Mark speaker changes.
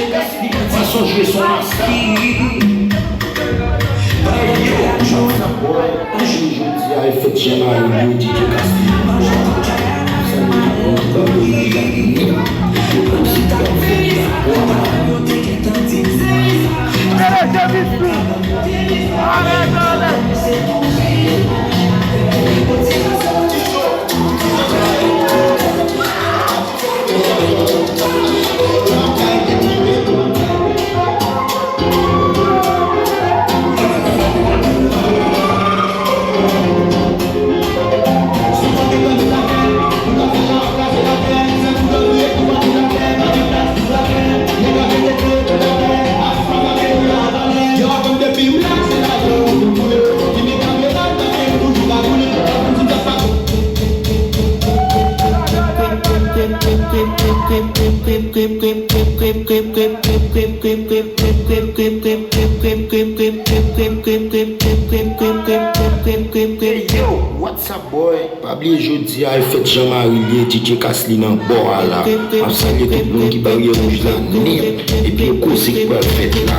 Speaker 1: Façon jouer son masque. Je dis à effectivement un DJ Castillo. Yo, what's up boy? Pas oublier jeudi à fête Jean-Marie DJ Casli dans bord là. On salue tout le monde qui barrière rouge là. Et puis au cours c'est quoi fête là.